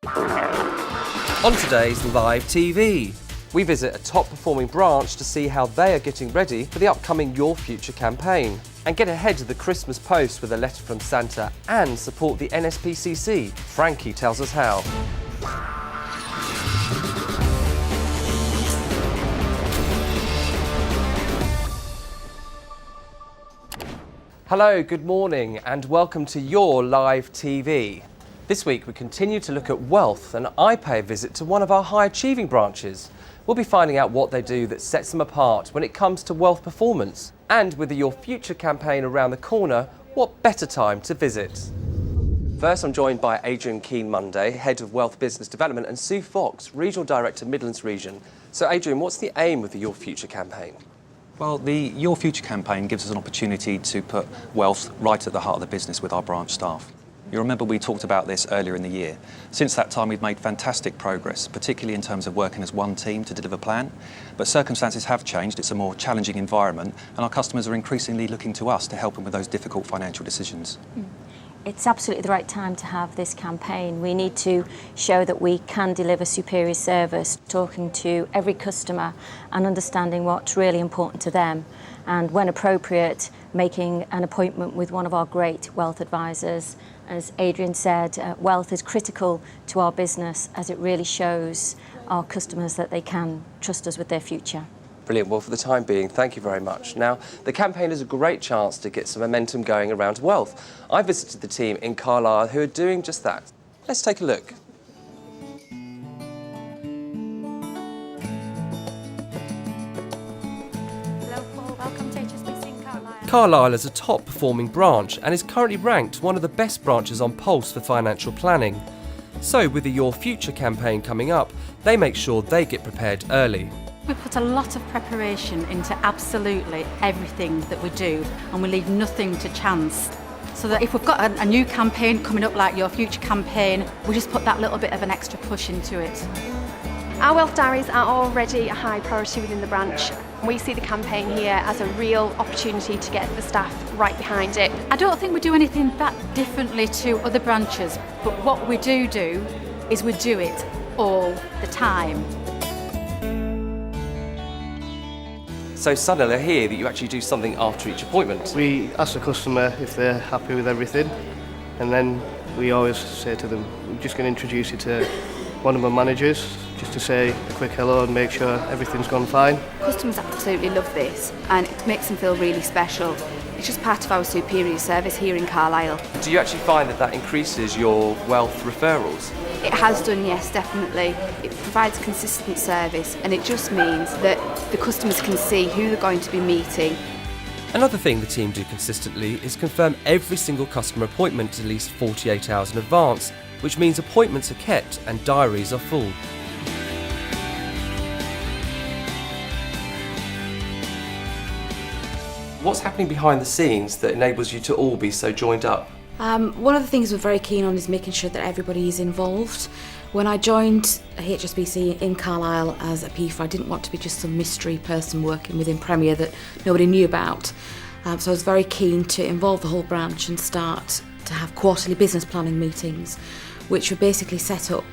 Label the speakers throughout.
Speaker 1: On today's Live TV, we visit a top-performing branch to see how they are getting ready for the upcoming Your Future campaign and get ahead of the Christmas post with a letter from Santa and support the NSPCC. Frankie tells us how. Hello, good morning and welcome to Your Live TV. This week we continue to look at wealth and I pay a visit to one of our high-achieving branches. We'll be finding out what they do that sets them apart when it comes to wealth performance. And with the Your Future campaign around the corner, what better time to visit? First, I'm joined by Adrian Keane-Munday, Head of Wealth Business Development, and Sue Fox, Regional Director, Midlands Region. So Adrian, what's the aim of the Your Future campaign?
Speaker 2: Well, the Your Future campaign gives us an opportunity to put wealth right at the heart of the business with our branch staff. You remember we talked about this earlier in the year. Since that time we've made fantastic progress, particularly in terms of working as one team to deliver a plan. But circumstances have changed, it's a more challenging environment and our customers are increasingly looking to us to help them with those difficult financial decisions.
Speaker 3: It's absolutely the right time to have this campaign. We need to show that we can deliver superior service, talking to every customer and understanding what's really important to them. And when appropriate, making an appointment with one of our great wealth advisors. As Adrian said, wealth is critical to our business as it really shows our customers that they can trust us with their future.
Speaker 1: Brilliant. Well, for the time being, thank you very much. Now, the campaign is a great chance to get some momentum going around wealth. I visited the team in Carlisle who are doing just that. Let's take a look. Carlisle is a top-performing branch and is currently ranked one of the best branches on Pulse for financial planning. So, with the Your Future campaign coming up, they make sure they get prepared early.
Speaker 4: We put a lot of preparation into absolutely everything that we do and we leave nothing to chance. So that if we've got a new campaign coming up like Your Future campaign, we just put that little bit of an extra push into it.
Speaker 5: Our wealth diaries are already a high priority within the branch. We see the campaign here as a real opportunity to get the staff right behind it.
Speaker 4: I don't think we do anything that differently to other branches, but what we do is we do it all the time.
Speaker 1: So suddenly I hear that you actually do something after each appointment.
Speaker 6: We ask the customer if they're happy with everything and then we always say to them, we're just going to introduce you to one of our managers just to say a quick hello and make sure everything's gone fine.
Speaker 7: Customers absolutely love this and it makes them feel really special. It's just part of our superior service here in Carlisle.
Speaker 1: Do you actually find that increases your wealth referrals?
Speaker 7: It has done, yes, definitely. It provides consistent service and it just means that the customers can see who they're going to be meeting.
Speaker 1: Another thing the team do consistently is confirm every single customer appointment at least 48 hours in advance, which means appointments are kept and diaries are full. What's happening behind the scenes that enables you to all be so joined up?
Speaker 8: One of the things we're very keen on is making sure that everybody is involved. When I joined HSBC in Carlisle as a PFA, I didn't want to be just some mystery person working within Premier that nobody knew about. So I was very keen to involve the whole branch and start to have quarterly business planning meetings, which were basically set up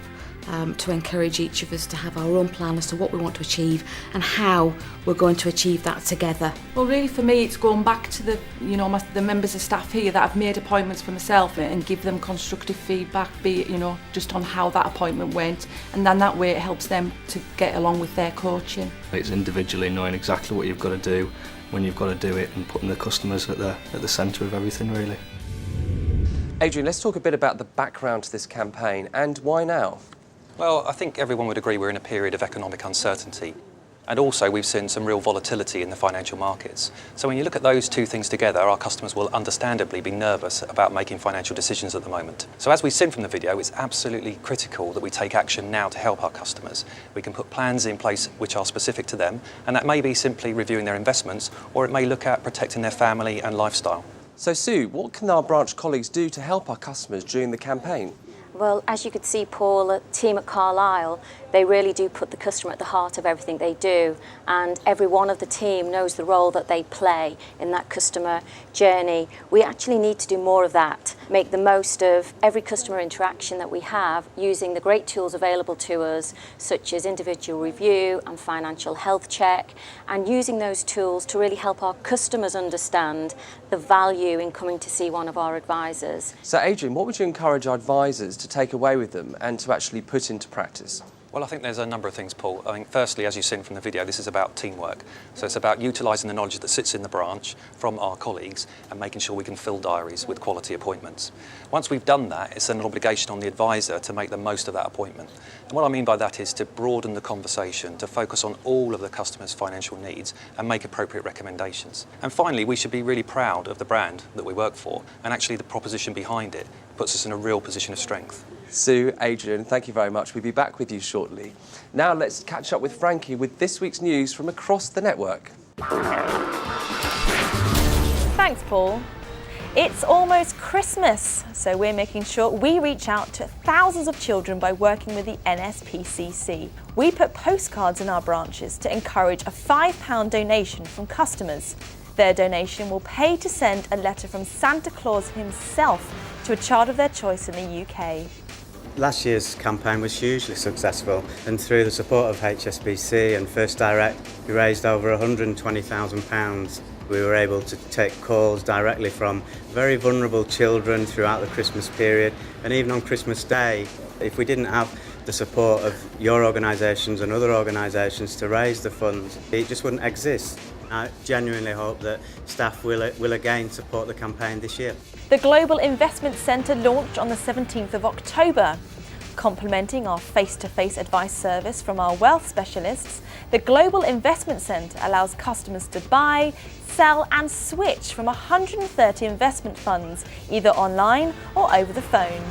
Speaker 8: to encourage each of us to have our own plan as to what we want to achieve and how we're going to achieve that together.
Speaker 9: Well, really for me it's going back to the members of staff here that have made appointments for myself and give them constructive feedback, be it just on how that appointment went, and then that way it helps them to get along with their coaching.
Speaker 10: It's individually knowing exactly what you've got to do when you've got to do it and putting the customers at the centre of everything really.
Speaker 1: Adrian, let's talk a bit about the background to this campaign and why now?
Speaker 2: Well, I think everyone would agree we're in a period of economic uncertainty. And also we've seen some real volatility in the financial markets. So when you look at those two things together, our customers will understandably be nervous about making financial decisions at the moment. So as we've seen from the video, it's absolutely critical that we take action now to help our customers. We can put plans in place which are specific to them, and that may be simply reviewing their investments, or it may look at protecting their family and lifestyle.
Speaker 1: So Sue, what can our branch colleagues do to help our customers during the campaign?
Speaker 3: Well, as you could see, Paul, the team at Carlisle, they really do put the customer at the heart of everything they do, and every one of the team knows the role that they play in that customer journey. We actually need to do more of that, make the most of every customer interaction that we have using the great tools available to us, such as individual review and financial health check, and using those tools to really help our customers understand the value in coming to see one of our advisors.
Speaker 1: So Adrian, what would you encourage our advisors to take away with them and to actually put into practice?
Speaker 2: Well, I think there's a number of things, Paul. I mean, firstly, as you've seen from the video, this is about teamwork. So it's about utilising the knowledge that sits in the branch from our colleagues and making sure we can fill diaries with quality appointments. Once we've done that, it's then an obligation on the advisor to make the most of that appointment. And what I mean by that is to broaden the conversation, to focus on all of the customer's financial needs and make appropriate recommendations. And finally, we should be really proud of the brand that we work for, and actually the proposition behind it puts us in a real position of strength.
Speaker 1: Sue, Adrian, thank you very much. We'll be back with you shortly. Now let's catch up with Frankie with this week's news from across the network.
Speaker 11: Thanks, Paul. It's almost Christmas, so we're making sure we reach out to thousands of children by working with the NSPCC. We put postcards in our branches to encourage a £5 donation from customers. Their donation will pay to send a letter from Santa Claus himself to a child of their choice in the UK.
Speaker 12: Last year's campaign was hugely successful, and through the support of HSBC and First Direct, we raised over £120,000. We were able to take calls directly from very vulnerable children throughout the Christmas period, and even on Christmas Day. If we didn't have the support of your organisations and other organisations to raise the funds, it just wouldn't exist. I genuinely hope that staff will again support the campaign this year.
Speaker 11: The Global Investment Centre launched on the 17th of October. Complementing our face-to-face advice service from our wealth specialists, the Global Investment Centre allows customers to buy, sell and switch from 130 investment funds, either online or over the phone.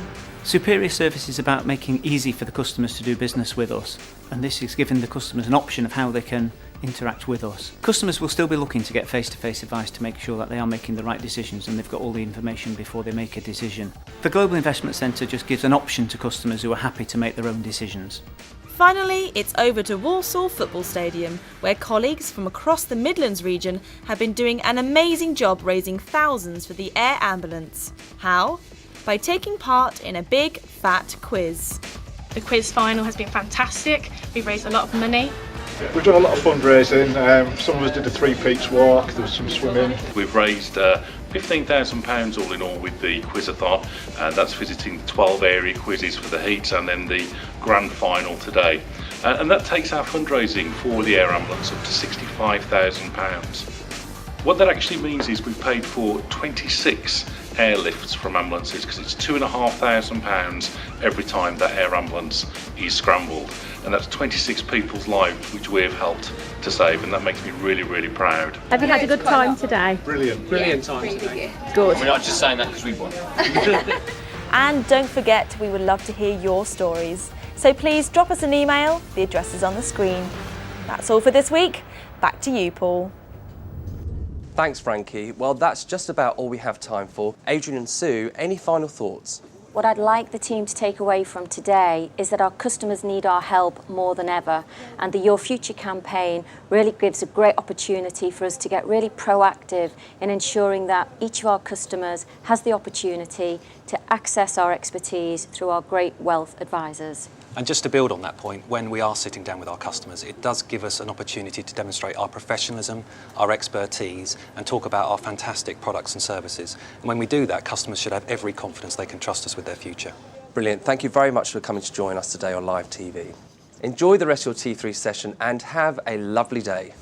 Speaker 13: Superior Service is about making it easy for the customers to do business with us, and this is giving the customers an option of how they can interact with us. Customers will still be looking to get face-to-face advice to make sure that they are making the right decisions and they've got all the information before they make a decision. The Global Investment Centre just gives an option to customers who are happy to make their own decisions.
Speaker 11: Finally, it's over to Walsall Football Stadium, where colleagues from across the Midlands region have been doing an amazing job raising thousands for the air ambulance. How? By taking part in a big, fat quiz.
Speaker 14: The quiz final has been fantastic. We've raised a lot of money.
Speaker 15: We've done a lot of fundraising. Some of us did a 3 peaks walk, there was some swimming.
Speaker 16: We've raised £15,000 all in all with the quizathon, and that's visiting 12 area quizzes for the heats and then the grand final today. And that takes our fundraising for the air ambulance up to £65,000. What that actually means is we've paid for 26 airlifts from ambulances, because it's £2,500 every time that air ambulance is scrambled, and that's 26 people's lives which we have helped to save, and that makes me really, really proud.
Speaker 14: Have you had a good time today?
Speaker 15: Brilliant
Speaker 14: time today.
Speaker 17: Good. We're not just saying that because we won.
Speaker 11: And don't forget, we would love to hear your stories. So please drop us an email, the address is on the screen. That's all for this week. Back to you, Paul.
Speaker 1: Thanks, Frankie. Well, that's just about all we have time for. Adrian and Sue, any final thoughts?
Speaker 3: What I'd like the team to take away from today is that our customers need our help more than ever, and the Your Future campaign really gives a great opportunity for us to get really proactive in ensuring that each of our customers has the opportunity to access our expertise through our great wealth advisors.
Speaker 2: And just to build on that point, when we are sitting down with our customers, it does give us an opportunity to demonstrate our professionalism, our expertise, and talk about our fantastic products and services. And when we do that, customers should have every confidence they can trust us with their future.
Speaker 1: Brilliant. Thank you very much for coming to join us today on Live TV. Enjoy the rest of your T3 session and have a lovely day.